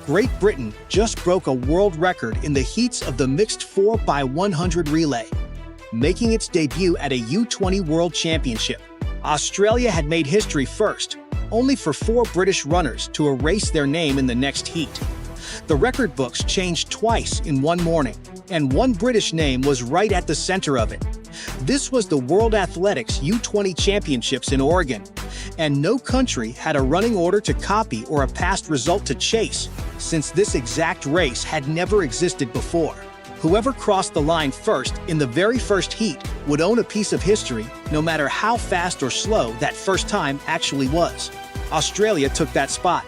Great Britain just broke a world record in the heats of the mixed 4x100 relay, making its debut at a U20 World Championship. Australia had made history first, only for 4 British runners to erase their name in the next heat. The record books changed twice in one morning, and one British name was right at the center of it. This was the World Athletics U20 Championships in Oregon, and no country had a running order to copy or a past result to chase, since this exact race had never existed before. Whoever crossed the line first in the very first heat would own a piece of history, no matter how fast or slow that first time actually was. Australia took that spot.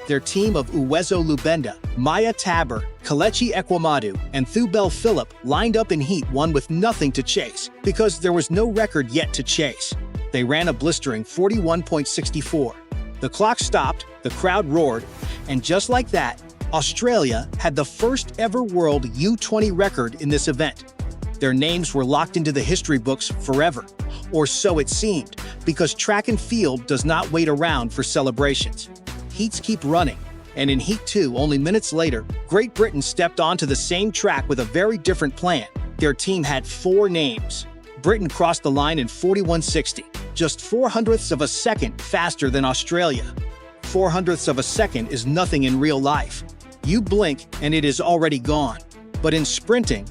Their team of Uwezo Lubenda, Maya Tabor, Kelechi Ekwamadu, and Thubel Philip lined up in Heat 1 with nothing to chase, because there was no record yet to chase. They ran a blistering 41.64. The clock stopped, the crowd roared, and just like that, Australia had the first ever world U20 record in this event. Their names were locked into the history books forever, or so it seemed, because track and field does not wait around for celebrations. Heats keep running, and in Heat 2, only minutes later, Great Britain stepped onto the same track with a very different plan. Their team had 4 names. Britain crossed the line in 41.60, just 0.04 of a second faster than Australia. 0.04 of a second is nothing in real life. You blink and it is already gone. But in sprinting,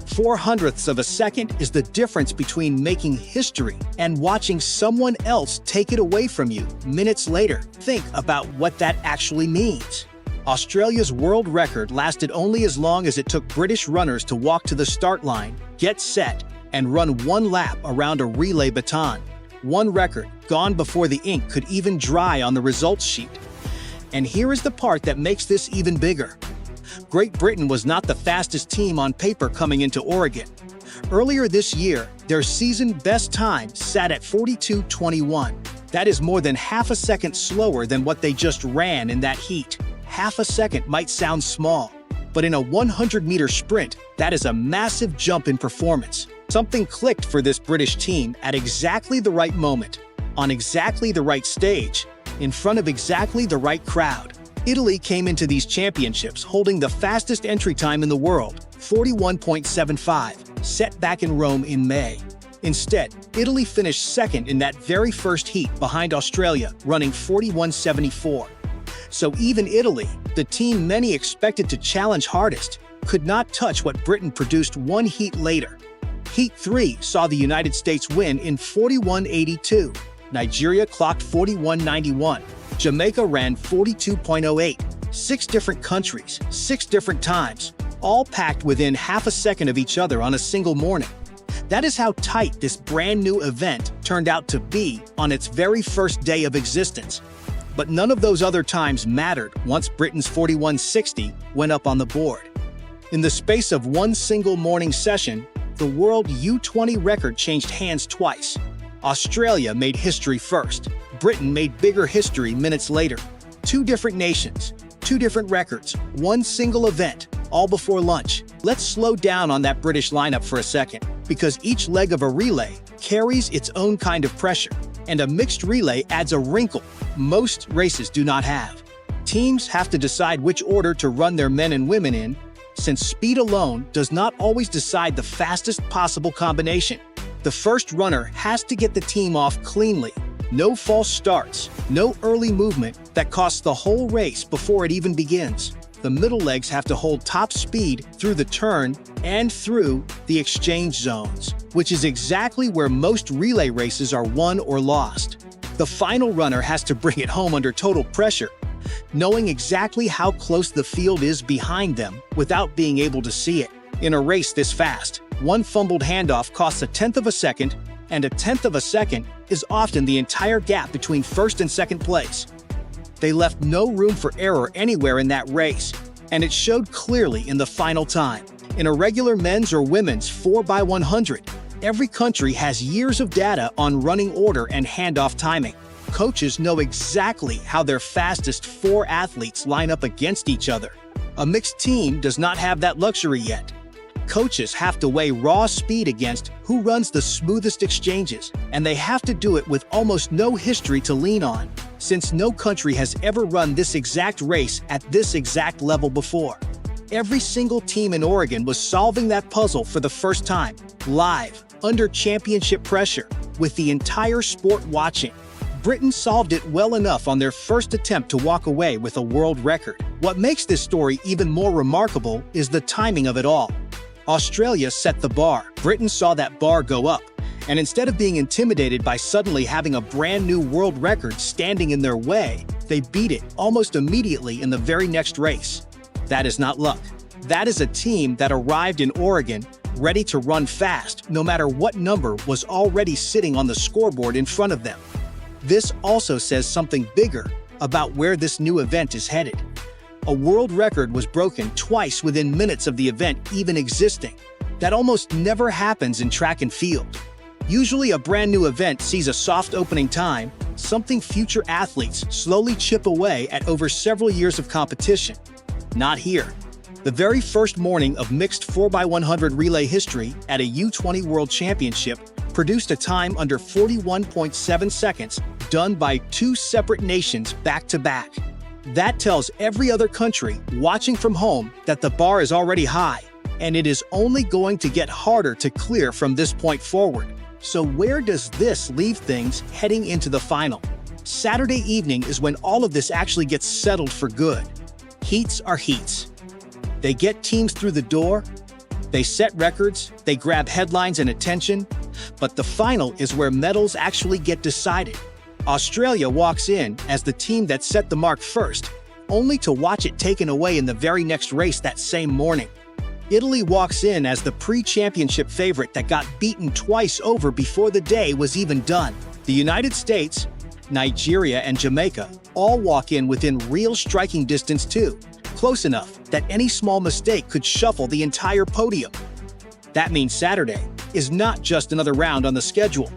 0.04 of a second is the difference between making history and watching someone else take it away from you minutes later. Think about what that actually means. Australia's world record lasted only as long as it took British runners to walk to the start line, get set, and run 1 lap around a relay baton. One record gone before the ink could even dry on the results sheet. And here is the part that makes this even bigger. Great Britain was not the fastest team on paper coming into Oregon. Earlier this year, their season best time sat at 42.21. That is more than half a second slower than what they just ran in that heat. Half a second might sound small, but in a 100-meter sprint, that is a massive jump in performance. Something clicked for this British team at exactly the right moment, on exactly the right stage, in front of exactly the right crowd. Italy came into these championships holding the fastest entry time in the world, 41.75, set back in Rome in May. Instead, Italy finished second in that very first heat behind Australia, running 41.74. So even Italy, the team many expected to challenge hardest, could not touch what Britain produced 1 heat later. Heat 3 saw the United States win in 41.82. Nigeria clocked 41.91. Jamaica ran 42.08. 6 different countries, 6 different times, all packed within half a second of each other on a single morning. That is how tight this brand new event turned out to be on its very first day of existence. But none of those other times mattered once Britain's 41.60 went up on the board. In the space of one single morning session, the world U20 record changed hands twice. Australia made history first. Britain made bigger history minutes later. 2 different nations, 2 different records, 1 single event, all before lunch. Let's slow down on that British lineup for a second, because each leg of a relay carries its own kind of pressure, and a mixed relay adds a wrinkle most races do not have. Teams have to decide which order to run their men and women in, since speed alone does not always decide the fastest possible combination. The first runner has to get the team off cleanly. No false starts, no early movement that costs the whole race before it even begins. The middle legs have to hold top speed through the turn and through the exchange zones, which is exactly where most relay races are won or lost. The final runner has to bring it home under total pressure, knowing exactly how close the field is behind them without being able to see it. In a race this fast, 1 fumbled handoff costs 1/10 of a second, and 1/10 of a second is often the entire gap between first and second place. They left no room for error anywhere in that race, and it showed clearly in the final time. In a regular men's or women's 4x100, every country has years of data on running order and handoff timing. Coaches know exactly how their fastest 4 athletes line up against each other. A mixed team does not have that luxury yet. Coaches have to weigh raw speed against who runs the smoothest exchanges, and they have to do it with almost no history to lean on, since no country has ever run this exact race at this exact level before. Every single team in Oregon was solving that puzzle for the first time, live, under championship pressure, with the entire sport watching. Britain solved it well enough on their first attempt to walk away with a world record. What makes this story even more remarkable is the timing of it all. Australia set the bar. Britain saw that bar go up, and instead of being intimidated by suddenly having a brand new world record standing in their way, they beat it almost immediately in the very next race. That is not luck. That is a team that arrived in Oregon ready to run fast, no matter what number was already sitting on the scoreboard in front of them. This also says something bigger about where this new event is headed. A world record was broken twice within minutes of the event even existing. That almost never happens in track and field. Usually a brand new event sees a soft opening time, something future athletes slowly chip away at over several years of competition. Not here. The very first morning of mixed 4x100 relay history at a U20 World Championship produced a time under 41.7 seconds, done by two separate nations back-to-back. That tells every other country watching from home that the bar is already high, and it is only going to get harder to clear from this point forward. So where does this leave things heading into the final? Saturday evening is when all of this actually gets settled for good. Heats are heats. They get teams through the door, they set records, they grab headlines and attention, but the final is where medals actually get decided. Australia walks in as the team that set the mark first, only to watch it taken away in the very next race that same morning. Italy walks in as the pre-championship favorite that got beaten twice over before the day was even done. The United States, Nigeria, and Jamaica all walk in within real striking distance too, close enough that any small mistake could shuffle the entire podium. That means Saturday is not just another round on the schedule.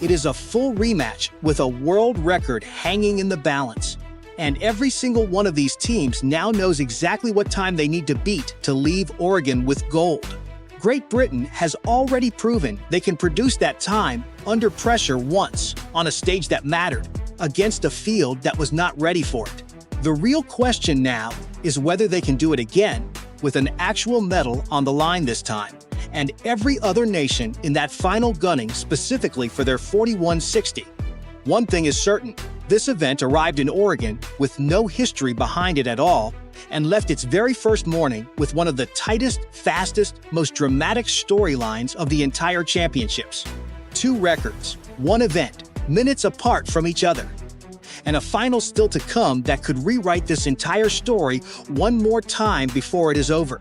It is a full rematch with a world record hanging in the balance. And every single one of these teams now knows exactly what time they need to beat to leave Oregon with gold. Great Britain has already proven they can produce that time under pressure once, on a stage that mattered, against a field that was not ready for it. The real question now is whether they can do it again, with an actual medal on the line this time, and every other nation in that final gunning specifically for their 4160. One thing is certain, this event arrived in Oregon with no history behind it at all, and left its very first morning with one of the tightest, fastest, most dramatic storylines of the entire championships. Two records, one event, minutes apart from each other. And a final still to come that could rewrite this entire story one more time before it is over.